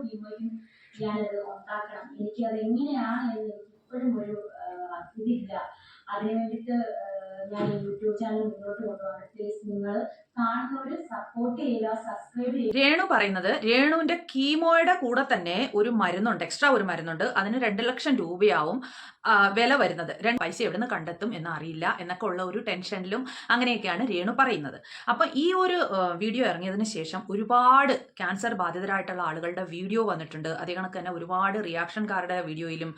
കീമോയും ഞാനത് ഉണ്ടാക്കണം. എനിക്കത് എങ്ങനെയാണ് എന്ന് ഇപ്പോഴും ഒരു ഇതില്ല. അതിനു വേണ്ടിയിട്ട് ഞാൻ യൂട്യൂബ് ചാനൽ മുന്നോട്ട് കൊണ്ടുപോകാൻ പ്ലീസ് നിങ്ങൾ കാണുന്നവര് സപ്പോർട്ട് ചെയ്യുക, സബ്സ്ക്രൈബ് ചെയ്യുക. രേണു പറയുന്നത് രേണുവിന്റെ കീമോയുടെ കൂടെ തന്നെ ഒരു മരുന്നുണ്ട്, എക്സ്ട്രാ ഒരു മരുന്നുണ്ട്. അതിന് 2 ലക്ഷം രൂപയാവും വില വരുന്നത്. പൈസ എവിടുന്ന് കണ്ടെത്തും എന്ന് അറിയില്ല എന്നൊക്കെ ഉള്ള ഒരു ടെൻഷനിലും അങ്ങനെയൊക്കെയാണ് രേണു പറയുന്നത്. അപ്പൊ ഈ ഒരു വീഡിയോ ഇറങ്ങിയതിന് ശേഷം ഒരുപാട് ക്യാൻസർ ബാധിതരായിട്ടുള്ള ആളുകളുടെ വീഡിയോ വന്നിട്ടുണ്ട്. അതേ കണക്ക് തന്നെ ഒരുപാട് റിയാക്ഷൻകാരുടെ വീഡിയോയിലും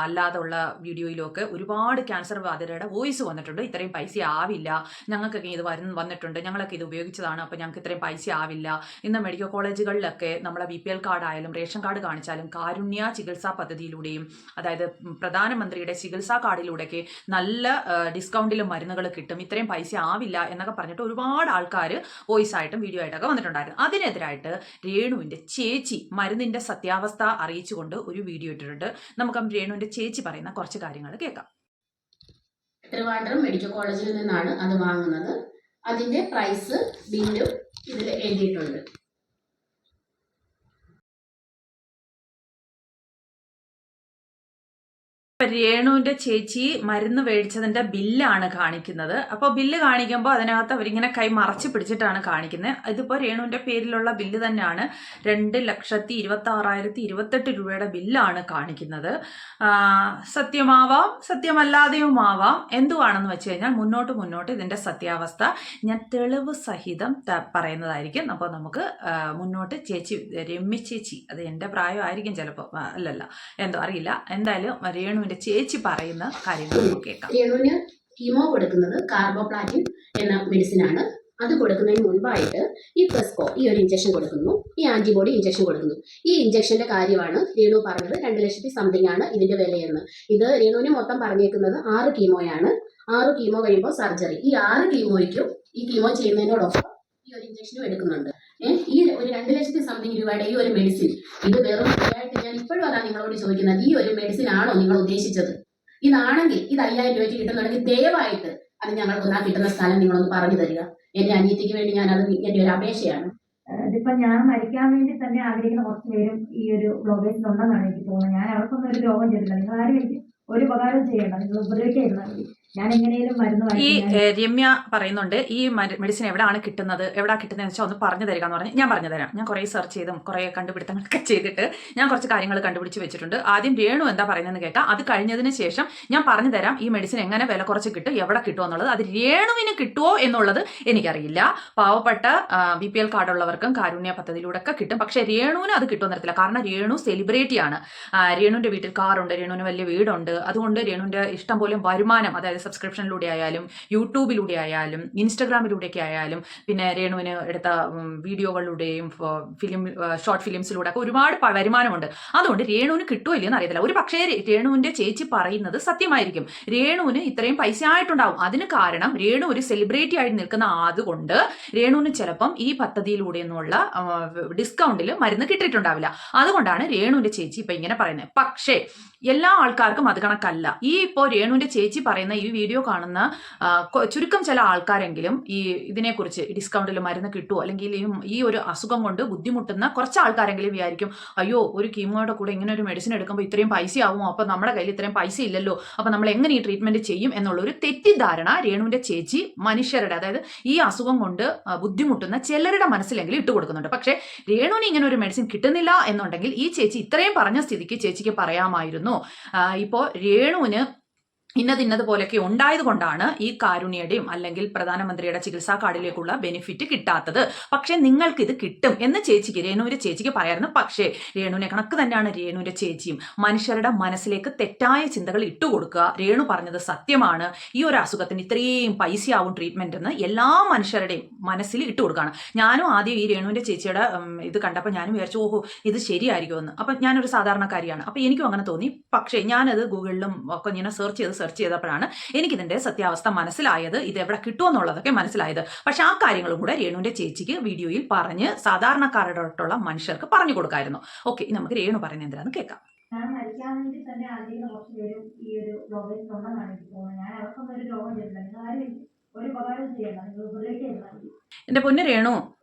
അല്ലാതുള്ള വീഡിയോയിലും ഒക്കെ ഒരുപാട് ക്യാൻസർ ബാധിതരുടെ വോയിസ് വന്നിട്ടുണ്ട്. ഇത്രയും പൈസ ആവില്ല, ഞങ്ങൾക്കൊക്കെ ഇത് വന്നിട്ടുണ്ട്, ഞങ്ങളൊക്കെ ഇത് ഉപയോഗിച്ചതാണ്, അപ്പൊ ഞങ്ങൾക്ക് ഇത്രയും പൈസ ആവില്ല. ഇന്ന് മെഡിക്കൽ കോളേജുകളിലൊക്കെ നമ്മളെ BPL കാർഡ് ആയാലും റേഷൻ കാർഡ് കാണിച്ചാലും കാരുണ്യ ചികിത്സാ പദ്ധതിയിലൂടെയും അതായത് പ്രധാനമന്ത്രിയുടെ ചികിത്സാ കാർഡിലൂടെയൊക്കെ നല്ല ഡിസ്കൗണ്ടിലും മരുന്നുകൾ കിട്ടും, ഇത്രയും പൈസ ആവില്ല എന്നൊക്കെ പറഞ്ഞിട്ട് ഒരുപാട് ആൾക്കാർ വോയിസ് ആയിട്ടും വീഡിയോ ആയിട്ടൊക്കെ വന്നിട്ടുണ്ടായിരുന്നു. അതിനെതിരായിട്ട് രേണുവിന്റെ ചേച്ചി മരുന്നിന്റെ സത്യാവസ്ഥ അറിയിച്ചുകൊണ്ട് ഒരു വീഡിയോ ഇട്ടിട്ടുണ്ട്. നമുക്ക് രേണുവിന്റെ ചേച്ചി പറയുന്ന കുറച്ച് കാര്യങ്ങൾ കേൾക്കാം. ട്രിവാൻഡ്രം മെഡിക്കൽ കോളേജിൽ നിന്നാണ് അത് വാങ്ങുന്നത്. അതിന്റെ പ്രൈസ് ബില്ലും ഇതിൽ എഴുതിയിട്ടുണ്ട്. രേണുവിന്റെ ചേച്ചി മരുന്ന് മേടിച്ചതിന്റെ ബില്ലാണ് കാണിക്കുന്നത്. അപ്പോൾ ബില്ല് കാണിക്കുമ്പോൾ അതിനകത്ത് അവരിങ്ങനെ കൈ മറച്ച് പിടിച്ചിട്ടാണ് കാണിക്കുന്നത്. ഇതിപ്പോൾ രേണുവിന്റെ പേരിലുള്ള ബില്ല് തന്നെയാണ്. 2,26,028 രൂപയുടെ ബില്ലാണ് കാണിക്കുന്നത്. സത്യമാവാം, സത്യമല്ലാതെയുമാവാം. എന്തുവാണെന്ന് വെച്ച് കഴിഞ്ഞാൽ മുന്നോട്ട് ഇതിന്റെ സത്യാവസ്ഥ ഞാൻ തെളിവ് സഹിതം പറയുന്നതായിരിക്കും. അപ്പോൾ നമുക്ക് മുന്നോട്ട് ചേച്ചി രമ്യ ചേച്ചി, അത് എൻ്റെ പ്രായമായിരിക്കും ചിലപ്പോൾ, അല്ലല്ല എന്തോ അറിയില്ല, എന്തായാലും രേണുവിന്റെ ചേച്ചി പറയുന്ന കാര്യങ്ങൾ കേൾക്കാം. രേണുവിന് കീമോ കൊടുക്കുന്നത് കാർബോപ്ലാറ്റിൻ എന്ന മെഡിസിൻ ആണ്. അത് കൊടുക്കുന്നതിന് മുൻപായിട്ട് ഈ പ്ലസ്കോ ഈ ഒരു ഇഞ്ചക്ഷൻ കൊടുക്കുന്നു, ഈ ആന്റിബോഡി ഇഞ്ചക്ഷൻ കൊടുക്കുന്നു. ഈ ഇഞ്ചക്ഷന്റെ കാര്യമാണ് രേണു പറഞ്ഞത് 2 ലക്ഷത്തി സംതിങ് ആണ് ഇതിന്റെ വിലയെന്ന്. ഇത് രേണുവിന് മൊത്തം പറഞ്ഞേക്കുന്നത് 6 കീമോയാണ്. 6 കീമോ കഴിയുമ്പോൾ സർജറി. ഈ 6 കീമോയ്ക്കും ഈ കീമോ ചെയ്യുന്നതിനോടൊപ്പം ഈ ഒരു ഇഞ്ചക്ഷനും എടുക്കുന്നുണ്ട്. ഈ ഒരു 2 ലക്ഷത്തി സംതിങ് രൂപയുടെ ഈ ഒരു മെഡിസിൻ, ഇത് വെറും ആയിട്ട് ഞാൻ ഇപ്പോഴും അതാണ് നിങ്ങളോട് ചോദിക്കുന്നത്, ഈ ഒരു മെഡിസിൻ ആണോ നിങ്ങൾ ഉദ്ദേശിച്ചത്? ഇതാണെങ്കിൽ ഇത് 5,000 രൂപയ്ക്ക് കിട്ടുന്നുണ്ടെങ്കിൽ ദയവായിട്ട് അത് ഞങ്ങൾക്ക് കിട്ടുന്ന സ്ഥലം നിങ്ങളൊന്ന് പറഞ്ഞു തരിക. എന്റെ അനിയത്തിക്ക് വേണ്ടി ഞാനത് എന്റെ ഒരു അപേക്ഷയാണ്. ഇതിപ്പോ ഞാൻ മരിക്കാൻ വേണ്ടി തന്നെ ആഗ്രഹിക്കുന്ന കുറച്ച് പേരും ഈ ഒരു ബ്ലോഗേഴ്സിലുണ്ടെന്നാണ് എനിക്ക് തോന്നുന്നത്. ഞാൻ അവർക്കൊന്നും ഒരു രോഗം ചെയ്തില്ല. നിങ്ങൾ ആരും എനിക്ക് ഒരു ഉപകാരം ചെയ്യണ്ട, നിങ്ങൾ ഉപദ്രവിക്കായിരുന്നാൽ മതി. ഞാൻ എങ്ങനെയും മരുന്ന്. ഈ രമ്യ പറയുന്നുണ്ട് ഈ മെഡിസിൻ എവിടെയാണ് കിട്ടുന്നത് വെച്ചാൽ ഒന്ന് പറഞ്ഞു തരിക എന്ന് പറഞ്ഞ് ഞാൻ പറഞ്ഞു തരാം. ഞാൻ കുറേ സെർച്ച് ചെയ്തും കുറേ കണ്ടുപിടുത്തങ്ങളൊക്കെ ചെയ്തിട്ട് ഞാൻ കുറച്ച് കാര്യങ്ങൾ കണ്ടുപിടിച്ച് വെച്ചിട്ടുണ്ട്. ആദ്യം രേണു എന്താ പറയുന്നതെന്ന് കേൾക്കാം. അത് കഴിഞ്ഞതിന് ശേഷം ഞാൻ പറഞ്ഞു തരാം ഈ മെഡിസിൻ എങ്ങനെ വില കുറച്ച് കിട്ടും, എവിടെ കിട്ടുമോ എന്നുള്ളത്. അത് രേണുവിന് കിട്ടുമോ എന്നുള്ളത് എനിക്കറിയില്ല. പാവപ്പെട്ട BPL കാർഡുള്ളവർക്കും കാരുണ്യ പദ്ധതിയിലൂടെ ഒക്കെ കിട്ടും. പക്ഷേ രേണുവിന് അത് കിട്ടുമെന്ന് അറിയത്തില്ല. കാരണം രേണു സെലിബ്രിറ്റിയാണ്. രേണുവിന്റെ വീട്ടിൽ കാറുണ്ട്, രേണുവിന് വലിയ വീടുണ്ട്. അതുകൊണ്ട് രേണുവിന്റെ ഇഷ്ടം പോലെ വരുമാനം, അതായത് സബ്സ്ക്രിപ്ഷനിലൂടെ ആയാലും യൂട്യൂബിലൂടെ ആയാലും ഇൻസ്റ്റഗ്രാമിലൂടെയൊക്കെ ആയാലും പിന്നെ രേണുവിന് എടുത്ത വീഡിയോകളിലൂടെയും ഷോർട്ട് ഫിലിംസിലൂടെ ഒക്കെ ഒരുപാട് വരുമാനമുണ്ട്. അതുകൊണ്ട് രേണുവിന് കിട്ടുമോ ഇല്ലയെന്ന് അറിയത്തില്ല. ഒരു പക്ഷേ രേണുവിന്റെ ചേച്ചി പറയുന്നത് സത്യമായിരിക്കും. രേണുവിന് ഇത്രയും പൈസ ആയിട്ടുണ്ടാവും. അതിന് കാരണം രേണു ഒരു സെലിബ്രിറ്റി ആയിട്ട് നിൽക്കുന്ന അതുകൊണ്ട് രേണുവിന് ചിലപ്പം ഈ പദ്ധതിയിലൂടെ നിന്നുള്ള ഡിസ്കൗണ്ടിൽ മരുന്ന് കിട്ടിയിട്ടുണ്ടാവില്ല. അതുകൊണ്ടാണ് രേണുവിന്റെ ചേച്ചി ഇപ്പൊ ഇങ്ങനെ പറയുന്നത്. പക്ഷേ എല്ലാ ആൾക്കാർക്കും അത് കണക്കല്ല. ഈ ഇപ്പോൾ രേണുവിന്റെ ചേച്ചി പറയുന്ന ഈ വീഡിയോ കാണുന്ന ചുരുക്കം ചില ആൾക്കാരെങ്കിലും ഈ ഇതിനെക്കുറിച്ച് ഡിസ്കൗണ്ടിൽ മരുന്ന് കിട്ടുമോ അല്ലെങ്കിൽ ഈ ഒരു അസുഖം കൊണ്ട് ബുദ്ധിമുട്ടുന്ന കുറച്ച് ആൾക്കാരെങ്കിലും വിചാരിക്കും, അയ്യോ ഒരു കീമോയുടെ കൂടെ ഇങ്ങനെ ഒരു മെഡിസിൻ എടുക്കുമ്പോൾ ഇത്രയും പൈസ ആവുമോ, അപ്പോൾ നമ്മുടെ കയ്യിൽ ഇത്രയും പൈസ ഇല്ലല്ലോ, അപ്പോൾ നമ്മൾ എങ്ങനെ ഈ ട്രീറ്റ്മെന്റ് ചെയ്യും എന്നുള്ളൊരു തെറ്റിദ്ധാരണ രേണുവിന്റെ ചേച്ചി മനുഷ്യരുടെ, അതായത് ഈ അസുഖം കൊണ്ട് ബുദ്ധിമുട്ടുന്ന ചിലരുടെ മനസ്സിലെങ്കിലും ഇട്ട് കൊടുക്കുന്നുണ്ട്. പക്ഷേ രേണുവിന് ഇങ്ങനെ ഒരു മെഡിസിൻ കിട്ടുന്നില്ല എന്നുണ്ടെങ്കിൽ ഈ ചേച്ചി ഇത്രയും പറഞ്ഞ സ്ഥിതിക്ക് ചേച്ചിക്ക് പറയാമായിരുന്നു, ഇപ്പോൾ രേണുവിന് ഇന്നതുപോലെയൊക്കെ ഉണ്ടായത് കൊണ്ടാണ് ഈ കാരുണ്യയുടെയും അല്ലെങ്കിൽ പ്രധാനമന്ത്രിയുടെ ചികിത്സാ കാർഡിലേക്കുള്ള ബെനിഫിറ്റ് കിട്ടാത്തത്. പക്ഷെ നിങ്ങൾക്ക് ഇത് കിട്ടും എന്ന് രേണുവിന്റെ ചേച്ചിക്ക് പറയായിരുന്നു. പക്ഷേ രേണുവിനെ കണക്ക് തന്നെയാണ് രേണുവിന്റെ ചേച്ചിയും. മനുഷ്യരുടെ മനസ്സിലേക്ക് തെറ്റായ ചിന്തകൾ ഇട്ടുകൊടുക്കുക. രേണു പറഞ്ഞത് സത്യമാണ്, ഈ ഒരു അസുഖത്തിന് ഇത്രയും പൈസയാവും ട്രീറ്റ്മെന്റ് എന്ന് എല്ലാ മനുഷ്യരുടെയും മനസ്സിൽ ഇട്ടുകൊടുക്കുകയാണ്. ഞാനും ആദ്യം ഈ രേണുവിന്റെ ചേച്ചിയുടെ ഇത് കണ്ടപ്പോൾ ഞാനും വിചാരിച്ചു, ഓഹോ ഇത് ശരിയായിരിക്കുമെന്ന്. അപ്പം ഞാനൊരു സാധാരണക്കാരിയാണ്, അപ്പം എനിക്കും അങ്ങനെ തോന്നി. പക്ഷേ ഞാനത് ഗൂഗിളിലും ഒക്കെ ഇങ്ങനെ സെർച്ച് ചെയ്തപ്പോഴാണ് എനിക്കിതിന്റെ സത്യാവസ്ഥ മനസ്സിലായത്, ഇത് എവിടെ കിട്ടുമെന്നുള്ളതൊക്കെ മനസ്സിലായത്. പക്ഷെ ആ കാര്യങ്ങളും കൂടെ രേണുവിന്റെ ചേച്ചിക്ക് വീഡിയോയിൽ പറഞ്ഞ് സാധാരണക്കാരോട്ടുള്ള മനുഷ്യർക്ക് പറഞ്ഞു കൊടുക്കായിരുന്നു. ഓക്കെ, നമുക്ക് രേണു പറയുന്നത് എന്തിനാന്ന് കേൾക്കാം. ഞാൻ മരിക്കാൻ വേണ്ടി തന്നെ ആഗ്രഹിക്കുന്ന കുറച്ച് പേരും ഈ ഒരു രോഗത്തിലുണ്ടെന്നാണ് എനിക്ക് തോന്നുന്നത്. ഞാൻ അവർക്കൊന്നും ഒരു രോഗം ചെയ്തില്ല. നിങ്ങൾ ആരും ഒരു ഉപകാരം ചെയ്യണ്ട, നിങ്ങൾ ഉപദ്രവിക്കരുത്. എന്റെ പൊന്നു രേണു,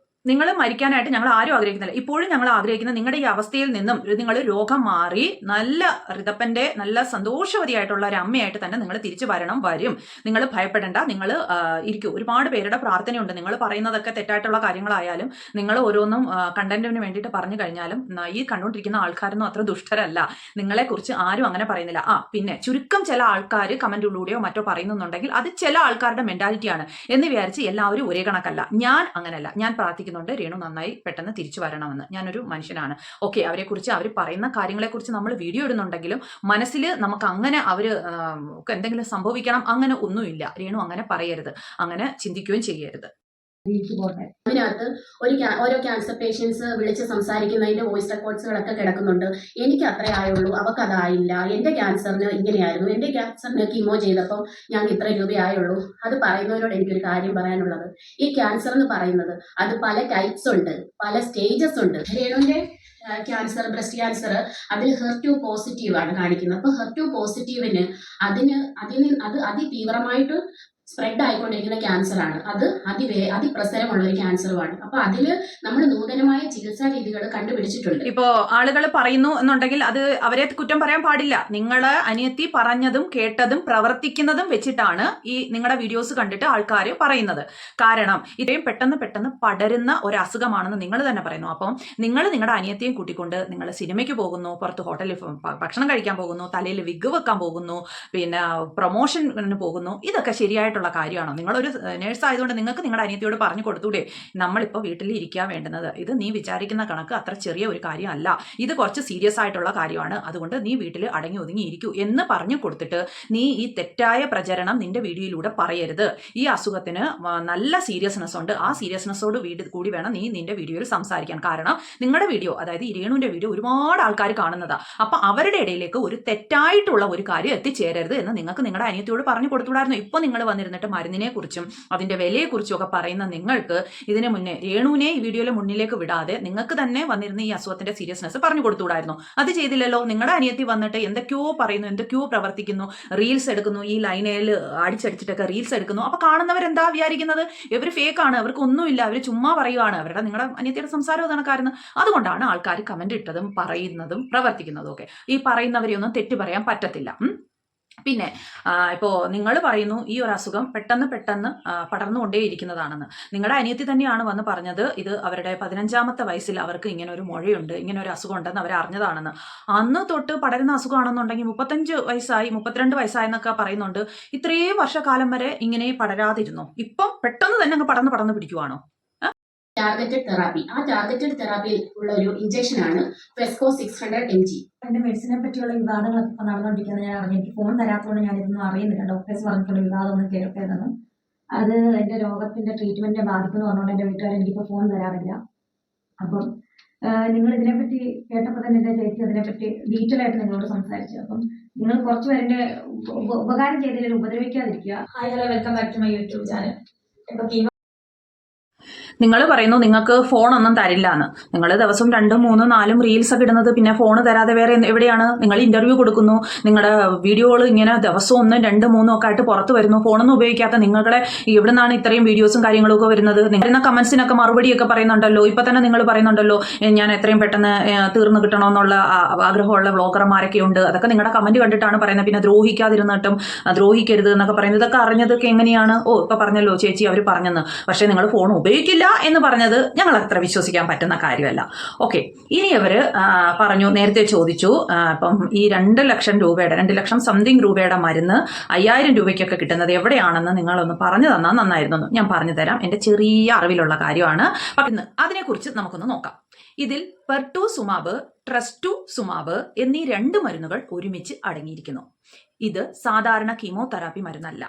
നിങ്ങൾ മരിക്കാനായിട്ട് ഞങ്ങൾ ആരും ആഗ്രഹിക്കുന്നില്ല. ഇപ്പോഴും ഞങ്ങൾ ആഗ്രഹിക്കുന്നത് നിങ്ങളുടെ ഈ അവസ്ഥയിൽ നിന്നും നിങ്ങൾ രോഗം മാറി നല്ല ഋതപ്പന്റെ നല്ല സന്തോഷവതിയായിട്ടുള്ള ഒരു അമ്മയായിട്ട് തന്നെ നിങ്ങൾ തിരിച്ചു വരും. നിങ്ങൾ ഭയപ്പെടേണ്ട, നിങ്ങൾ ഇരിക്കും. ഒരുപാട് പേരുടെ പ്രാർത്ഥനയുണ്ട്. നിങ്ങൾ പറയുന്നതൊക്കെ തെറ്റായിട്ടുള്ള കാര്യങ്ങളായാലും നിങ്ങൾ ഓരോന്നും കണ്ടന്റിന് വേണ്ടിയിട്ട് പറഞ്ഞു കഴിഞ്ഞാലും ഈ കണ്ടുകൊണ്ടിരിക്കുന്ന ആൾക്കാരൊന്നും അത്ര ദുഷ്ടരല്ല. നിങ്ങളെക്കുറിച്ച് ആരും അങ്ങനെ പറയുന്നില്ല. പിന്നെ ചുരുക്കം ചില ആൾക്കാർ കമന്റിലൂടെയോ മറ്റോ പറയുന്നുണ്ടെങ്കിൽ അത് ചില ആൾക്കാരുടെ മെന്റാലിറ്റിയാണ് എന്ന് വിചാരിച്ച് എല്ലാവരും ഒരേ കണക്കല്ല. ഞാൻ അങ്ങനെയല്ല. ഞാൻ പ്രാർത്ഥിക്കുന്നുണ്ട് രേണു നന്നായി പെട്ടെന്ന് തിരിച്ചു വരണമെന്ന്. ഞാനൊരു മനുഷ്യനാണ്. ഓക്കെ, അവരെക്കുറിച്ച് അവർ പറയുന്ന കാര്യങ്ങളെക്കുറിച്ച് നമ്മൾ വീഡിയോ ഇടുന്നുണ്ടെങ്കിലും മനസ്സിൽ നമുക്ക് അങ്ങനെ അവർ എന്തെങ്കിലും സംഭവിക്കണം അങ്ങനെ ഒന്നുമില്ല. രേണു അങ്ങനെ പറയരുത്, അങ്ങനെ ചിന്തിക്കുകയും ചെയ്യരുത്. അതിനകത്ത് ഓരോ ക്യാൻസർ പേഷ്യൻസ് വിളിച്ച് സംസാരിക്കുന്നതിന്റെ വോയിസ് റെക്കോർഡ്സുകളൊക്കെ കിടക്കുന്നുണ്ട്. എനിക്ക് അത്രേ ആയുള്ളൂ, അവർക്ക് അതായില്ല, എന്റെ ക്യാൻസറിന് ഇങ്ങനെയായിരുന്നു, എന്റെ ക്യാൻസറിന് കീമോ ചെയ്തപ്പോൾ ഞങ്ങൾക്ക് ഇത്ര രൂപയായുള്ളൂ. അത് പറയുന്നവരോട് എനിക്കൊരു കാര്യം പറയാനുള്ളത്, ഈ ക്യാൻസർ എന്ന് പറയുന്നത് അത് പല ടൈപ്സ് ഉണ്ട്, പല സ്റ്റേജസ് ഉണ്ട്. രേണുവിന്റെ ക്യാൻസർ, ബ്രസ്റ്റ് ക്യാൻസർ, അതിൽ HER2 പോസിറ്റീവ് ആണ് കാണിക്കുന്നത്. അപ്പൊ HER2 പോസിറ്റീവിന് അത് അതിതീവ്രമായിട്ട് സ്പ്രെഡ് ആയിക്കൊണ്ടിരിക്കുന്ന ക്യാൻസർ ആണ്. അത് അതിപ്രസരമുള്ള ഒരു ക്യാൻസറുമാണ്. അപ്പൊ അതില് നമ്മൾ നൂതനമായ ചികിത്സാ രീതികൾ കണ്ടുപിടിച്ചിട്ടുണ്ട്. ഇപ്പോ ആളുകൾ പറയുന്നു എന്നുണ്ടെങ്കിൽ അത് അവരെ കുറ്റം പറയാൻ പാടില്ല. നിങ്ങളെ അനിയത്തി പറഞ്ഞതും കേട്ടതും പ്രവർത്തിക്കുന്നതും വെച്ചിട്ടാണ് ഈ നിങ്ങളുടെ വീഡിയോസ് കണ്ടിട്ട് ആൾക്കാർ പറയുന്നത്. കാരണം ഇത്രയും പെട്ടെന്ന് പടരുന്ന ഒരു അസുഖമാണെന്ന് നിങ്ങൾ തന്നെ പറയുന്നു. അപ്പം നിങ്ങൾ നിങ്ങളുടെ അനിയത്തിയും കൂട്ടിക്കൊണ്ട് നിങ്ങൾ സിനിമയ്ക്ക് പോകുന്നു, പുറത്ത് ഹോട്ടലിൽ ഭക്ഷണം കഴിക്കാൻ പോകുന്നു, തലയിൽ വിഗ് വെക്കാൻ പോകുന്നു, പിന്നെ പ്രൊമോഷന് പോകുന്നു. ഇതൊക്കെ ശരിയായിട്ടുള്ള കാര്യമാണോ? നിങ്ങളൊരു നേഴ്സ് ആയതുകൊണ്ട് നിങ്ങൾക്ക് നിങ്ങളുടെ അനിയത്തിയോട് പറഞ്ഞു കൊടുത്തൂടെ, നമ്മളിപ്പോൾ വീട്ടിൽ ഇരിക്കാൻ വേണ്ടുന്നത്, ഇത് നീ വിചാരിക്കുന്ന കണക്ക് അത്ര ചെറിയ ഒരു കാര്യമല്ല, ഇത് കുറച്ച് സീരിയസ് ആയിട്ടുള്ള കാര്യമാണ്, അതുകൊണ്ട് നീ വീട്ടിൽ അടങ്ങി ഒതുങ്ങി ഇരിക്കൂ എന്ന് പറഞ്ഞു കൊടുത്തിട്ട് നീ ഈ തെറ്റായ പ്രചരണം നിന്റെ വീഡിയോയിലൂടെ പറയരുത്. ഈ അസുഖത്തിന് നല്ല സീരിയസ്നെസ് ഉണ്ട്. ആ സീരിയസ്നെസ്സോട് കൂടി വേണം നീ നിന്റെ വീഡിയോയിൽ സംസാരിക്കാൻ. കാരണം നിങ്ങളുടെ വീഡിയോ, അതായത് ഈ രേണുവിന്റെ വീഡിയോ ഒരുപാട് ആൾക്കാർ കാണുന്നതാ. അപ്പൊ അവരുടെ ഇടയിലേക്ക് ഒരു തെറ്റായിട്ടുള്ള ഒരു കാര്യം എത്തിച്ചേരരുത് എന്ന് നിങ്ങൾക്ക് നിങ്ങളുടെ അനിയത്തിയോട് പറഞ്ഞു കൊടുത്തുകൂടായിരുന്നു. ഇപ്പൊ നിങ്ങൾ വന്നിരുന്നിട്ട് മരുന്നിനെ കുറിച്ചും അതിന്റെ വിലയെക്കുറിച്ചും ഒക്കെ പറയുന്ന നിങ്ങൾക്ക് ഇതിനു മുന്നേ രേണുവിനെ ഈ വീഡിയോയിലെ മുന്നിലേക്ക് വിടാതെ നിങ്ങൾക്ക് തന്നെ വന്നിരുന്ന ഈ അസുഖത്തിന്റെ സീരിയസ്നെസ് പറഞ്ഞു കൊടുത്തുകൂടായിരുന്നു. അത് ചെയ്തില്ലല്ലോ. നിങ്ങളുടെ അനിയത്തി വന്നിട്ട് എന്തൊക്കെയോ പറയുന്നു, എന്തൊക്കെയോ പ്രവർത്തിക്കുന്നു, റീൽസ് എടുക്കുന്നു, ഈ ലൈനയിൽ അടിച്ചടിച്ചിട്ടൊക്കെ റീൽസ് എടുക്കുന്നു. അപ്പൊ കാണുന്നവരെന്താ വിചാരിക്കുന്നത്? ഇവർ ഫേക്കാണ്, അവർക്ക് ഒന്നുമില്ല, അവർ ചുമ്മാ പറയുകയാണ്. നിങ്ങളുടെ അനിയത്തിയുടെ സംസാരം കണക്കായിരുന്നു. അതുകൊണ്ടാണ് ആൾക്കാർ കമന്റ് ഇട്ടതും പറയുന്നതും പ്രവർത്തിക്കുന്നതും ഒക്കെ. ഈ പറയുന്നവരെയൊന്നും തെറ്റു പറയാൻ പറ്റത്തില്ല. പിന്നെ ഇപ്പോൾ നിങ്ങൾ പറയുന്നു ഈ ഒരു അസുഖം പെട്ടെന്ന് പടർന്നുകൊണ്ടേയിരിക്കുന്നതാണെന്ന്. നിങ്ങളുടെ അനിയത്തി തന്നെയാണ് വന്ന് പറഞ്ഞത് ഇത് അവരുടെ 15ാമത്തെ വയസ്സിൽ അവർക്ക് ഇങ്ങനെ ഒരു മുഴയുണ്ട്, ഇങ്ങനെ ഒരു അസുഖം ഉണ്ടെന്ന് അവർ അറിഞ്ഞതാണെന്ന്. അന്ന് തൊട്ട് പടരുന്ന അസുഖമാണെന്നുണ്ടെങ്കിൽ 35 വയസ്സായി 32 വയസ്സായെന്നൊക്കെ പറയുന്നുണ്ട്. ഇത്രയും വർഷക്കാലം വരെ ഇങ്ങനെ പടരാതിരുന്നു, ഇപ്പം പെട്ടെന്ന് തന്നെ അങ്ങ് പടർന്ന് പിടിക്കുവാണോ? ടാർഗറ്റഡ് തെറാപ്പി, ആ ടാർഗറ്റഡ് തെറാപ്പിയിൽ ഉള്ള ഒരു ഇഞ്ചക്ഷൻ ആണ് ഫെസ്കോ 600 mg. എന്റെ മെഡിസിനെ പറ്റിയുള്ള വിവാദങ്ങളൊക്കെ ഇപ്പൊ നടന്നുകൊണ്ടിരിക്കുന്നത് ഞാൻ അറിഞ്ഞു. എനിക്ക് ഫോൺ തരാത്തതുകൊണ്ട് ഞാൻ ഇതൊന്നും അറിയുന്നില്ല. ഡോക്ടേഴ്സ് പറഞ്ഞിട്ടുള്ള വിവാദം ഒന്നും കേൾക്കരുതെന്ന്. അത് എന്റെ രോഗത്തിന്റെ ട്രീറ്റ്മെന്റിനെ ബാധിക്കുന്നു പറഞ്ഞുകൊണ്ട് എന്റെ വീട്ടുകാർ എനിക്കിപ്പോ ഫോൺ തരാറില്ല. അപ്പം നിങ്ങൾ ഇതിനെപ്പറ്റി കേട്ടപ്പോൾ തന്നെ എന്റെ ചേച്ചി അതിനെപ്പറ്റി ഡീറ്റെയിൽ ആയിട്ട് നിങ്ങളോട് സംസാരിച്ചു. അപ്പം നിങ്ങൾ കുറച്ചുപേരെ ഉപകാരം ചെയ്തതിൽ ഉപദ്രവിക്കാതിരിക്കുക. Hi, hello, welcome back to my YouTube channel. ഇപ്പൊ നിങ്ങൾ പറയുന്നു നിങ്ങൾക്ക് ഫോണൊന്നും തരില്ല എന്ന്. നിങ്ങൾ ദിവസം 2, 3, 4 റീൽസ് ഒക്കെ ഇടുന്നത് പിന്നെ ഫോൺ തരാതെ വേറെ എവിടെയാണ്? നിങ്ങൾ ഇന്റർവ്യൂ കൊടുക്കുന്നു, നിങ്ങളുടെ വീഡിയോകൾ ഇങ്ങനെ ദിവസവും 1, 2, 3 ഒക്കെ ആയിട്ട് പുറത്ത് വരുന്നു. ഫോണൊന്നും ഉപയോഗിക്കാത്ത നിങ്ങളെ എവിടെ നിന്നാണ് ഇത്രയും വീഡിയോസും കാര്യങ്ങളും ഒക്കെ വരുന്നത്? നിങ്ങളുടെ കമന്റ്സിനൊക്കെ മറുപടിയൊക്കെ പറയുന്നുണ്ടല്ലോ. ഇപ്പൊ തന്നെ നിങ്ങൾ പറയുന്നുണ്ടല്ലോ ഞാൻ എത്രയും പെട്ടെന്ന് തീർന്നു കിട്ടണമെന്നുള്ള ആഗ്രഹമുള്ള വ്ളോഗർമാരൊക്കെ ഉണ്ട്. അതൊക്കെ നിങ്ങളുടെ കമന്റ് കണ്ടിട്ടാണ് പറയുന്നത്. പിന്നെ ദ്രോഹിക്കാതിരുന്നിട്ടും ദ്രോഹിക്കരുത് എന്നൊക്കെ പറയുന്നത്, ഇതൊക്കെ അറിഞ്ഞതൊക്കെ എങ്ങനെയാണ്? ഇപ്പൊ പറഞ്ഞല്ലോ ചേച്ചി അവർ പറഞ്ഞെന്ന്. പക്ഷെ നിങ്ങൾ ഫോൺ ഉപയോഗിക്കില്ല എന്ന് പറഞ്ഞത് ഞങ്ങൾ അത്ര വിശ്വസിക്കാൻ പറ്റുന്ന കാര്യമല്ല. ഓക്കെ, ഇനി അവര് പറഞ്ഞു, നേരത്തെ ചോദിച്ചു ഇപ്പം ഈ 2 ലക്ഷം രൂപയുടെ 2 ലക്ഷം സംതിങ് രൂപയുടെ മരുന്ന് 5000 രൂപയ്ക്കൊക്കെ കിട്ടുന്നത് എവിടെയാണെന്ന് നിങ്ങളൊന്ന് പറഞ്ഞു തന്നാൽ നന്നായിരുന്നു. ഞാൻ പറഞ്ഞു തരാം, എന്റെ ചെറിയ അറിവിലുള്ള കാര്യമാണ്. പക്ഷെ അതിനെക്കുറിച്ച് നമുക്കൊന്ന് നോക്കാം. ഇതിൽ പെർട്ടൂസുമാബ്, ട്രസ്റ്റുസുമാബ് എന്നീ 2 മരുന്നുകൾ ഒരുമിച്ച് അടങ്ങിയിരിക്കുന്നു. ഇത് സാധാരണ കീമോതെറാപ്പി മരുന്നല്ല,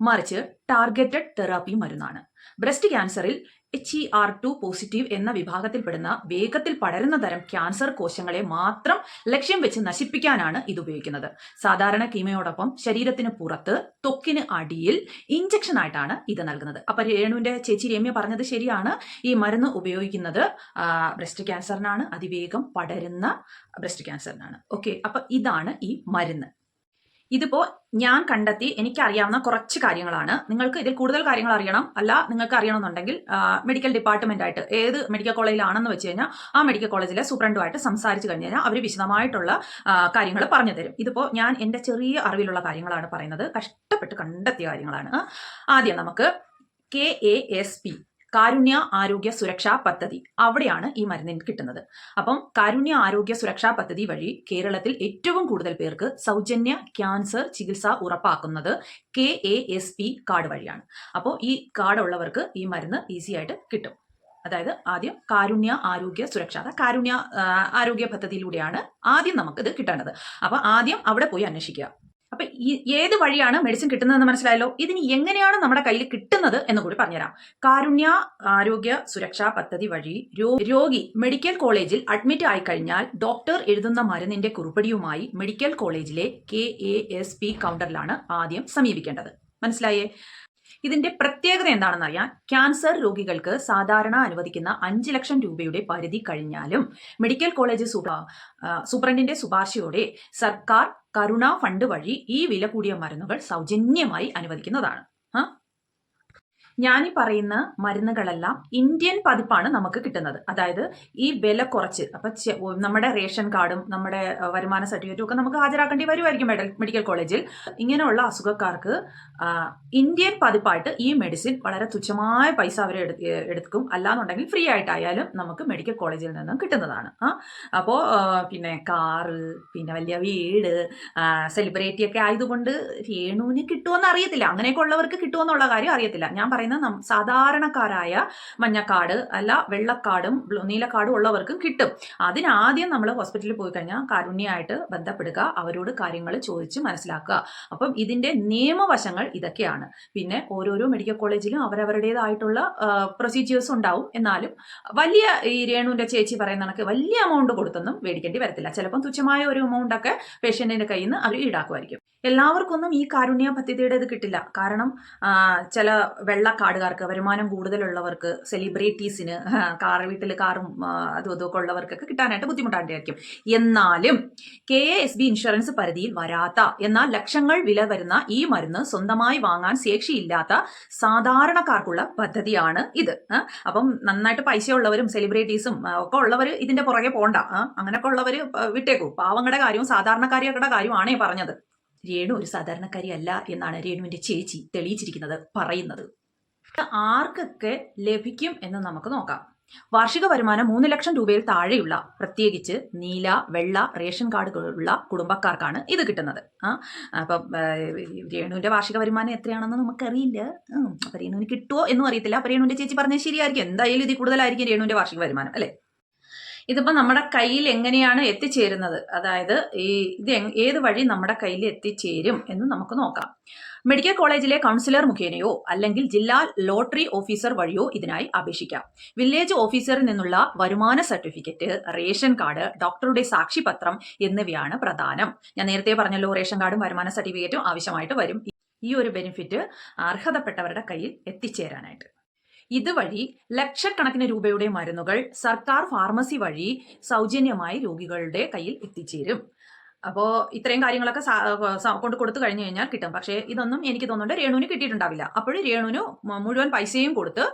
മറിച്ച് ടാർഗറ്റഡ് തെറാപ്പി മരുന്നാണ്. ബ്രസ്റ്റ് ക്യാൻസറിൽ HER2 പോസിറ്റീവ് എന്ന വിഭാഗത്തിൽപ്പെടുന്ന വേഗത്തിൽ പടരുന്ന തരം ക്യാൻസർ കോശങ്ങളെ മാത്രം ലക്ഷ്യം വെച്ച് നശിപ്പിക്കാനാണ് ഇത് ഉപയോഗിക്കുന്നത്. സാധാരണ കീമയോടൊപ്പം ശരീരത്തിന് പുറത്ത് ത്വക്കിന് അടിയിൽ ഇഞ്ചക്ഷൻ ആയിട്ടാണ് ഇത് നൽകുന്നത്. അപ്പൊ രേണുവിന്റെ ചേച്ചി രമ്യ പറഞ്ഞത് ശരിയാണ്. ഈ മരുന്ന് ഉപയോഗിക്കുന്നത് ബ്രസ്റ്റ് ക്യാൻസറിനാണ്, അതിവേഗം പടരുന്ന ബ്രസ്റ്റ് ക്യാൻസറിനാണ്. ഓക്കെ, അപ്പൊ ഇതാണ് ഈ മരുന്ന്. ഇതിപ്പോ ഞാൻ കണ്ടെത്തി എനിക്കറിയാവുന്ന കുറച്ച് കാര്യങ്ങളാണ്. നിങ്ങൾക്ക് ഇതിൽ കൂടുതൽ കാര്യങ്ങൾ അറിയണം, അല്ല നിങ്ങൾക്ക് അറിയണമെന്നുണ്ടെങ്കിൽ മെഡിക്കൽ ഡിപ്പാർട്ട്മെന്റ് ആയിട്ട് ഏത് മെഡിക്കൽ കോളേജിലാണെന്ന് വെച്ച് കഴിഞ്ഞാൽ ആ മെഡിക്കൽ കോളേജിലെ സൂപ്രണ്ടുമായിട്ട് സംസാരിച്ച് കഴിഞ്ഞ് കഴിഞ്ഞാൽ അവർ വിശദമായിട്ടുള്ള കാര്യങ്ങൾ പറഞ്ഞു തരും. ഇതിപ്പോ ഞാൻ എൻ്റെ ചെറിയ അറിവിലുള്ള കാര്യങ്ങളാണ് പറയുന്നത്, കഷ്ടപ്പെട്ട് കണ്ടെത്തിയ കാര്യങ്ങളാണ്. ആദ്യം നമുക്ക് KASP, കാരുണ്യ ആരോഗ്യ സുരക്ഷാ പദ്ധതി, അവിടെയാണ് ഈ മരുന്നിന് കിട്ടുന്നത്. അപ്പം കാരുണ്യ ആരോഗ്യ സുരക്ഷാ പദ്ധതി വഴി കേരളത്തിൽ ഏറ്റവും കൂടുതൽ പേർക്ക് സൗജന്യ ക്യാൻസർ ചികിത്സ ഉറപ്പാക്കുന്നത് KASP കാർഡ് വഴിയാണ്. അപ്പോൾ ഈ കാർഡ് ഉള്ളവർക്ക് ഈ മരുന്ന് ഈസി ആയിട്ട് കിട്ടും. അതായത് ആദ്യം കാരുണ്യ ആരോഗ്യ സുരക്ഷ, കാരുണ്യ ആരോഗ്യ പദ്ധതിയിലൂടെയാണ് ആദ്യം നമുക്കിത് കിട്ടേണ്ടത്. അപ്പൊ ആദ്യം അവിടെ പോയി അന്വേഷിക്കുക. അപ്പൊ ഏത് വഴിയാണ് മെഡിസിൻ കിട്ടുന്നതെന്ന് മനസ്സിലായല്ലോ. ഇതിന് എങ്ങനെയാണ് നമ്മുടെ കയ്യിൽ കിട്ടുന്നത് എന്ന് കൂടി പറഞ്ഞുതരാം. കാരുണ്യ ആരോഗ്യ സുരക്ഷാ പദ്ധതി വഴി രോഗി മെഡിക്കൽ കോളേജിൽ അഡ്മിറ്റ് ആയി കഴിഞ്ഞാൽ ഡോക്ടർ എഴുതുന്ന മരുന്നിന്റെ കുറിപ്പടിയുമായി മെഡിക്കൽ കോളേജിലെ KASP കൗണ്ടറിലാണ് ആദ്യം സമീപിക്കേണ്ടത്. മനസ്സിലായേ? ഇതിന്റെ പ്രത്യേകത എന്താണെന്ന് അറിയാൻ, ക്യാൻസർ രോഗികൾക്ക് സാധാരണ അനുവദിക്കുന്ന 5 ലക്ഷം രൂപയുടെ പരിധി കഴിഞ്ഞാലും മെഡിക്കൽ കോളേജ് സൂപ്രണ്ടിന്റെ ശുപാർശയോടെ സർക്കാർ കരുണ ഫണ്ട് വഴി ഈ വില കൂടിയ മരുന്നുകൾ സൗജന്യമായി അനുവദിക്കുന്നതാണ്. ഞാനീ പറയുന്ന മരുന്നുകളെല്ലാം ഇന്ത്യൻ പതിപ്പാണ് നമുക്ക് കിട്ടുന്നത്. അതായത് ഈ വില കുറച്ച്, അപ്പൊ നമ്മുടെ റേഷൻ കാർഡും നമ്മുടെ വരുമാന സർട്ടിഫിക്കറ്റും ഒക്കെ നമുക്ക് ഹാജരാക്കേണ്ടി വരുമായിരിക്കും മെഡിക്കൽ കോളേജിൽ. ഇങ്ങനെയുള്ള അസുഖക്കാർക്ക് ഇന്ത്യൻ പതിപ്പായിട്ട് ഈ മെഡിസിൻ വളരെ തുച്ഛമായ പൈസ അവർ എടുക്കും. അല്ലാന്നുണ്ടെങ്കിൽ ഫ്രീ ആയിട്ടായാലും നമുക്ക് മെഡിക്കൽ കോളേജിൽ നിന്നും കിട്ടുന്നതാണ്. അപ്പോൾ പിന്നെ കാറ്, പിന്നെ വലിയ വീട്, സെലിബ്രിറ്റി ഒക്കെ ആയതുകൊണ്ട് രേണുവിന് കിട്ടുമെന്ന് അറിയത്തില്ല. അങ്ങനെയൊക്കെ ഉള്ളവർക്ക് കിട്ടുമെന്നുള്ള കാര്യം അറിയത്തില്ല. ഞാൻ പറയുന്ന സാധാരണക്കാരായ മഞ്ഞക്കാർഡ് അല്ല വെള്ളക്കാർഡും നീലക്കാർഡും ഉള്ളവർക്കും കിട്ടും. അതിനാദ്യം നമ്മൾ ഹോസ്പിറ്റലിൽ പോയി കഴിഞ്ഞാൽ കാരുണ്യമായിട്ട് ബന്ധപ്പെടുക, അവരോട് കാര്യങ്ങൾ ചോദിച്ച് മനസ്സിലാക്കുക. അപ്പം ഇതിന്റെ നിയമവശങ്ങൾ ഇതൊക്കെയാണ്. പിന്നെ ഓരോരോ മെഡിക്കൽ കോളേജിലും അവരവരുടേതായിട്ടുള്ള പ്രൊസീജിയേഴ്സ് ഉണ്ടാവും. എന്നാലും വലിയ ഈ രേണുവിന്റെ ചേച്ചി പറയുന്ന കണക്ക് വലിയ എമൗണ്ട് കൊടുത്തൊന്നും മേടിക്കേണ്ടി വരത്തില്ല. ചിലപ്പം തുച്ഛമായ ഒരു എമൗണ്ട് ഒക്കെ പേഷ്യന്റിന്റെ കയ്യിൽ നിന്ന് അവർ ഈടാക്കുമായിരിക്കും. എല്ലാവർക്കൊന്നും ഈ കാരുണ്യ പദ്ധതിയുടെ ഇത് കിട്ടില്ല. കാരണം ചില വെള്ളക്കാർഡുകാർക്ക്, വരുമാനം കൂടുതലുള്ളവർക്ക്, സെലിബ്രിറ്റീസിന്, വീട്ടിൽ കാറും അതും ഇതൊക്കെ ഉള്ളവർക്കൊക്കെ കിട്ടാനായിട്ട് ബുദ്ധിമുട്ടായിരിക്കും. എന്നാലും KASB ഇൻഷുറൻസ് പരിധിയിൽ വരാത്ത എന്നാൽ ലക്ഷങ്ങൾ വില വരുന്ന ഈ മരുന്ന് സ്വന്തമായി വാങ്ങാൻ ശേഷിയില്ലാത്ത സാധാരണക്കാർക്കുള്ള പദ്ധതിയാണ് ഇത്. അപ്പം നന്നായിട്ട് പൈസയുള്ളവരും സെലിബ്രിറ്റീസും ഒക്കെ ഉള്ളവർ ഇതിന്റെ പുറകെ പോണ്ട. അങ്ങനെയൊക്കെ ഉള്ളവർ വിട്ടേക്കൂ. പാവങ്ങളുടെ കാര്യവും സാധാരണക്കാരിയുടെ കാര്യമാണേ പറഞ്ഞത്. രേണു ഒരു സാധാരണക്കാരി അല്ല എന്നാണ് രേണുവിന്റെ ചേച്ചി തെളിയിച്ചിരിക്കുന്നത്, പറയുന്നത്. ആർക്കൊക്കെ ലഭിക്കും എന്ന് നമുക്ക് നോക്കാം. വാർഷിക വരുമാനം 3 ലക്ഷം രൂപയിൽ താഴെയുള്ള, പ്രത്യേകിച്ച് നീല, വെള്ള റേഷൻ കാർഡുകളുള്ള കുടുംബക്കാർക്കാണ് ഇത് കിട്ടുന്നത്. അപ്പം രേണുവിന്റെ വാർഷിക വരുമാനം എത്രയാണെന്ന് നമുക്കറിയില്ല. അപ്പൊ രേണുവിന് കിട്ടുമോ എന്നും അറിയത്തില്ല. അപ്പൊ രേണുവിന്റെ ചേച്ചി പറഞ്ഞത് ശരിയായിരിക്കും. എന്തായാലും ഇതിൽ കൂടുതലായിരിക്കും രേണുവിന്റെ വാർഷിക വരുമാനം, അല്ലെ? ഇതിപ്പോൾ നമ്മുടെ കയ്യിൽ എങ്ങനെയാണ് എത്തിച്ചേരുന്നത്, അതായത് ഇത് ഏത് വഴി നമ്മുടെ കയ്യിൽ എത്തിച്ചേരും എന്ന് നമുക്ക് നോക്കാം. മെഡിക്കൽ കോളേജിലെ കൗൺസിലർ മുഖേനയോ അല്ലെങ്കിൽ ജില്ലാ ലോട്ടറി ഓഫീസർ വഴിയോ ഇതിനായി അപേക്ഷിക്കാം. വില്ലേജ് ഓഫീസറിൽ നിന്നുള്ള വരുമാന സർട്ടിഫിക്കറ്റ്, റേഷൻ കാർഡ്, ഡോക്ടറുടെ സാക്ഷിപത്രം എന്നിവയാണ് പ്രധാനം. ഞാൻ നേരത്തെ പറഞ്ഞല്ലോ, റേഷൻ കാർഡും വരുമാന സർട്ടിഫിക്കറ്റും ആവശ്യമായിട്ട് വരും ഈ ഒരു ബെനിഫിറ്റ് അർഹതപ്പെട്ടവരുടെ കയ്യിൽ എത്തിച്ചേരാനായിട്ട്. ഇതുവഴി ലക്ഷക്കണക്കിന് രൂപയുടെ മരുന്നുകൾ സർക്കാർ ഫാർമസി വഴി സൗജന്യമായി രോഗികളുടെ കയ്യിൽ എത്തിച്ചേരും. അപ്പോൾ ഇത്രയും കാര്യങ്ങളൊക്കെ കൊണ്ട് കൊടുത്തു കഴിഞ്ഞു കഴിഞ്ഞാൽ കിട്ടും. പക്ഷേ ഇതൊന്നും എനിക്ക് തോന്നുന്നുണ്ട് രേണുവിന് കിട്ടിയിട്ടുണ്ടാവില്ല. അപ്പോഴും രേണുവിന് മുഴുവൻ പൈസയും കൊടുത്ത്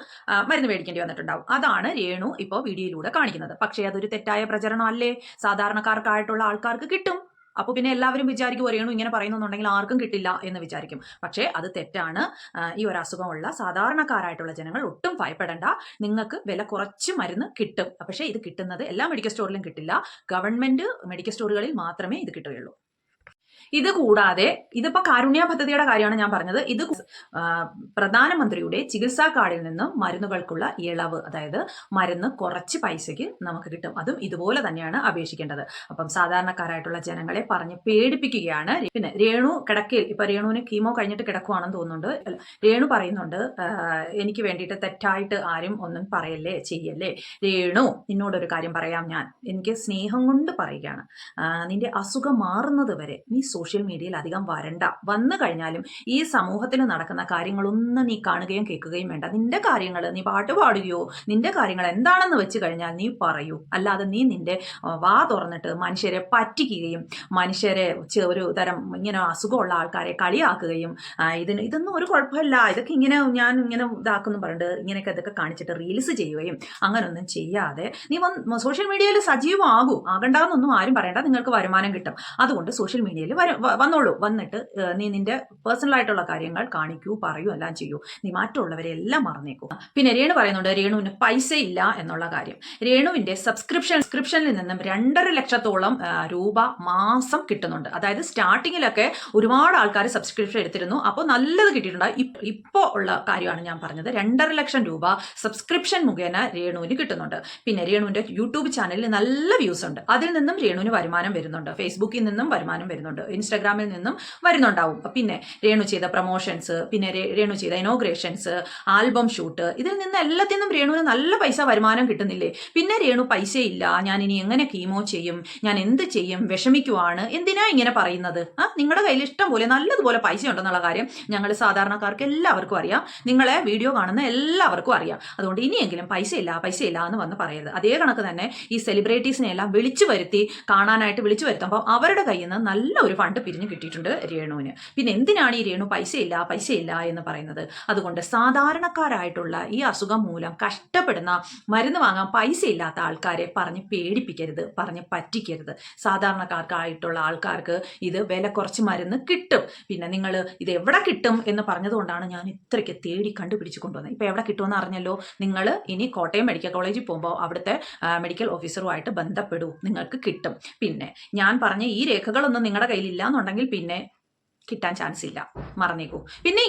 മരുന്ന് മേടിക്കേണ്ടി വന്നിട്ടുണ്ടാവും. അതാണ് രേണു ഇപ്പോൾ വീഡിയോയിലൂടെ കാണിക്കുന്നത്. പക്ഷേ അതൊരു തെറ്റായ പ്രചരണം അല്ലേ? സാധാരണക്കാർക്കായിട്ടുള്ള ആൾക്കാർക്ക് കിട്ടും. അപ്പോൾ പിന്നെ എല്ലാവരും വിചാരിക്കും രേണു ഇങ്ങനെ പറയുന്നുണ്ടെങ്കിൽ ആർക്കും കിട്ടില്ല എന്ന് വിചാരിക്കും. പക്ഷേ അത് തെറ്റാണ്. ഈ ഒരു അസുഖമുള്ള സാധാരണക്കാരായിട്ടുള്ള ജനങ്ങൾ ഒട്ടും ഭയപ്പെടേണ്ട. നിങ്ങൾക്ക് വില കുറച്ച് മരുന്ന് കിട്ടും. പക്ഷേ ഇത് കിട്ടുന്നത് എല്ലാ മെഡിക്കൽ സ്റ്റോറിലും കിട്ടില്ല. ഗവൺമെന്റ് മെഡിക്കൽ സ്റ്റോറുകളിൽ മാത്രമേ ഇത് കിട്ടുകയുള്ളൂ. ഇത് കൂടാതെ ഇതിപ്പോ കാരുണ്യ പദ്ധതിയുടെ കാര്യമാണ് ഞാൻ പറഞ്ഞത്. ഇത് പ്രധാനമന്ത്രിയുടെ ചികിത്സാ കാർഡിൽ നിന്നും മരുന്നുകൾക്കുള്ള ഇളവ്, അതായത് മരുന്ന് കുറച്ച് പൈസയ്ക്ക് നമുക്ക് കിട്ടും. അതും ഇതുപോലെ തന്നെയാണ് അപേക്ഷിക്കേണ്ടത്. അപ്പം സാധാരണക്കാരായിട്ടുള്ള ജനങ്ങളെ പറഞ്ഞ് പേടിപ്പിക്കുകയാണ്. പിന്നെ രേണു കിടക്കയിൽ, ഇപ്പൊ രേണുവിന് കീമോ കഴിഞ്ഞിട്ട് കിടക്കുവാണെന്ന് തോന്നുന്നുണ്ട്. രേണു പറയുന്നുണ്ട്, എനിക്ക് വേണ്ടിയിട്ട് തെറ്റായിട്ട് ആരും ഒന്നും പറയല്ലേ, ചെയ്യല്ലേ. രേണു, നിന്നോടൊരു കാര്യം പറയാം. ഞാൻ എനിക്ക് സ്നേഹം കൊണ്ട് പറയുകയാണ്, നിന്റെ അസുഖം മാറുന്നത് വരെ നീ സോഷ്യൽ മീഡിയയിൽ അധികം വരണ്ട. വന്നു കഴിഞ്ഞാലും ഈ സമൂഹത്തിൽ നടക്കുന്ന കാര്യങ്ങളൊന്നും നീ കാണുകയും കേൾക്കുകയും വേണ്ട. നിന്റെ കാര്യങ്ങൾ നീ പാട്ട് പാടുകയോ നിന്റെ കാര്യങ്ങൾ എന്താണെന്ന് വെച്ച് കഴിഞ്ഞാൽ നീ പറയൂ. അല്ലാതെ നീ നിന്റെ വാ തുറന്നിട്ട് മനുഷ്യരെ പറ്റിക്കുകയും മനുഷ്യരെ ഒരു തരം ഇങ്ങനെ അസുഖമുള്ള ആൾക്കാരെ കളിയാക്കുകയും ഇതൊന്നും ഒരു കുഴപ്പമില്ല, ഇതൊക്കെ ഇങ്ങനെ ഞാൻ ഇങ്ങനെ ഇതാക്കുന്നു പറഞ്ഞിട്ട് ഇങ്ങനെയൊക്കെ ഇതൊക്കെ കാണിച്ചിട്ട് റീൽസ് ചെയ്യുകയും അങ്ങനൊന്നും ചെയ്യാതെ നീ സോഷ്യൽ മീഡിയയിൽ സജീവമാകൂ. ആകണ്ടെന്നൊന്നും ആരും പറയണ്ട, നിങ്ങൾക്ക് വരുമാനം കിട്ടും. അതുകൊണ്ട് സോഷ്യൽ മീഡിയയിൽ വന്നോളൂ. വന്നിട്ട് നീ നിന്റെ പേഴ്സണൽ ആയിട്ടുള്ള കാര്യങ്ങൾ കാണിക്കൂ, പറയൂ, എല്ലാം ചെയ്യൂ. നീ മറ്റുള്ളവരെ എല്ലാം മറന്നേക്കൂ. പിന്നെ രേണു പറയുന്നുണ്ട് രേണുവിന് പൈസ ഇല്ല എന്നുള്ള കാര്യം. രേണുവിന്റെ സബ്സ്ക്രിപ്ഷനിൽ നിന്നും 2.5 ലക്ഷത്തോളം രൂപ മാസം കിട്ടുന്നുണ്ട്. അതായത് സ്റ്റാർട്ടിങ്ങിലൊക്കെ ഒരുപാട് ആൾക്കാർ സബ്സ്ക്രിപ്ഷൻ എടുത്തിരുന്നു, അപ്പോൾ നല്ലത് കിട്ടിയിട്ടുണ്ട്. ഇപ്പോൾ ഉള്ള കാര്യമാണ് ഞാൻ പറഞ്ഞത്. 2.5 ലക്ഷം രൂപ സബ്സ്ക്രിപ്ഷൻ മുഖേന രേണുവിന് കിട്ടുന്നുണ്ട്. പിന്നെ രേണുവിന്റെ യൂട്യൂബ് ചാനലിൽ നല്ല വ്യൂസ് ഉണ്ട്, അതിൽ നിന്നും രേണുവിന് വരുമാനം വരുന്നുണ്ട്. ഫേസ്ബുക്കിൽ നിന്നും വരുമാനം വരുന്നുണ്ട്, ഇൻസ്റ്റാഗ്രാമിൽ നിന്നും വരുന്നുണ്ടാവും. പിന്നെ രേണു ചെയ്ത പ്രൊമോഷൻസ്, പിന്നെ രേണു ചെയ്ത ഇനോഗ്രേഷൻസ്, ആൽബം ഷൂട്ട്, ഇതിൽ നിന്ന് എല്ലാത്തിൽ നിന്നും രേണുവിന് നല്ല പൈസ വരുമാനം കിട്ടുന്നില്ലേ? പിന്നെ രേണു പൈസ ഇല്ല, ഞാൻ ഇനി എങ്ങനെ കീമോ ചെയ്യും, ഞാൻ എന്ത് ചെയ്യും, വിഷമിക്കുവാണ്, എന്തിനാ ഇങ്ങനെ പറയുന്നത്? നിങ്ങളുടെ കയ്യിൽ ഇഷ്ടം പോലെ നല്ലതുപോലെ പൈസ ഉണ്ടെന്നുള്ള കാര്യം ഞങ്ങൾ സാധാരണക്കാർക്ക് എല്ലാവർക്കും അറിയാം, നിങ്ങളെ വീഡിയോ കാണുന്ന എല്ലാവർക്കും അറിയാം. അതുകൊണ്ട് ഇനിയെങ്കിലും പൈസ ഇല്ല എന്ന് വന്ന് പറയരുത്. അതേ കണക്ക് തന്നെ ഈ സെലിബ്രിറ്റീസിനെ എല്ലാം വിളിച്ചു വരുത്തി കാണാനായിട്ട് വിളിച്ചു വരുത്തുമ്പോൾ അവരുടെ കയ്യിൽ നിന്ന് നല്ല ഒരു ഫണ്ട് പിരിഞ്ഞു കിട്ടിയിട്ടുണ്ട് രേണുവിന്. പിന്നെ എന്തിനാണ് ഈ രേണു പൈസ ഇല്ല എന്ന് പറയുന്നത്? അതുകൊണ്ട് സാധാരണക്കാരായിട്ടുള്ള ഈ അസുഖം മൂലം കഷ്ടപ്പെടുന്ന, മരുന്ന് വാങ്ങാൻ പൈസ ഇല്ലാത്ത ആൾക്കാരെ പറഞ്ഞ് പേടിപ്പിക്കരുത്, പറഞ്ഞ് പറ്റിക്കരുത്. സാധാരണക്കാർക്കായിട്ടുള്ള ആൾക്കാർക്ക് ഇത് വില കുറച്ച് മരുന്ന് കിട്ടും. പിന്നെ നിങ്ങൾ ഇത് എവിടെ കിട്ടും എന്ന് പറഞ്ഞതുകൊണ്ടാണ് ഞാൻ ഇത്രയ്ക്ക് തേടി കണ്ടുപിടിച്ച് കൊണ്ടുവന്നത്. ഇപ്പം എവിടെ കിട്ടുമെന്ന് അറിഞ്ഞല്ലോ. നിങ്ങൾ ഇനി കോട്ടയം മെഡിക്കൽ കോളേജിൽ പോകുമ്പോൾ അവിടുത്തെ മെഡിക്കൽ ഓഫീസറുമായിട്ട് ബന്ധപ്പെടൂ, നിങ്ങൾക്ക് കിട്ടും. പിന്നെ ഞാൻ പറഞ്ഞ ഈ രേഖകളൊന്നും നിങ്ങളുടെ കയ്യിൽ ഇല്ല എന്നുണ്ടെങ്കിൽ പിന്നെ കിട്ടാൻ ചാൻസ് ഇല്ല, മറന്നേക്കൂ. പിന്നെ